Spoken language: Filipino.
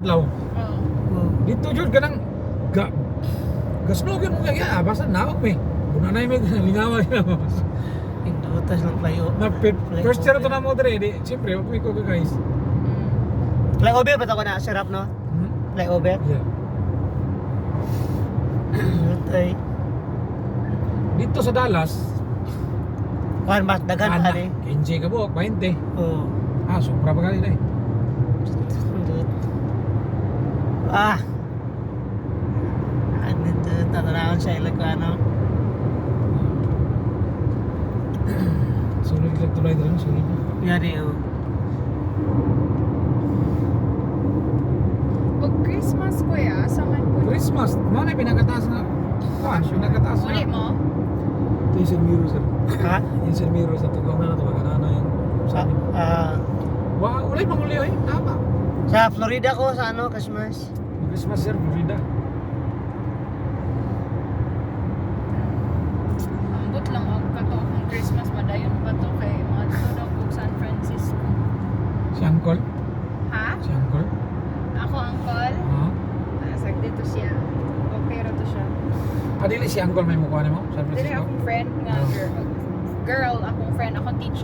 Law. Oo. Dito jud kanang gasnogan mo kaya basta naog me. Bunanay me lingawa na. Indutas ng flyover. Na first year to na mo dire di. Siyempre okay ko guys. Flyover ba ito ko na? Sarap, no? Flyover? Yeah. Tay. Dito sa Dallas, Kuhan ba? Dagan ana, ka rin. 15 ka buok, 20. Oo. Sobra pa gali na eh. Ano ito? Tatanawan sa ilag ko, ano? Sulit lang tulay dito, sulit. Yari, oh. Pag Christmas kuya, sa man po. Christmas, mo na pinakataas na. Pinakataas na. Uli mo? Insel Miro sir. Ha? Insel Miro sa tugong na to na yung sa amin. Ah, Ulay manguli oy, tama. sa Florida ko, sa ano, Christmas. Christmas sir, Florida. Ambot lang ako kato kung Christmas madayon pa to kay mga dito daw po San Francisco. Si Uncle, Ha? si Uncle. Ako uncle? Sag dito siya. Okay ra to siya. Dili si Uncle may mukha nimo, San Dili Francisco. akong friend nga girl. Girl, akong friend, akong teacher.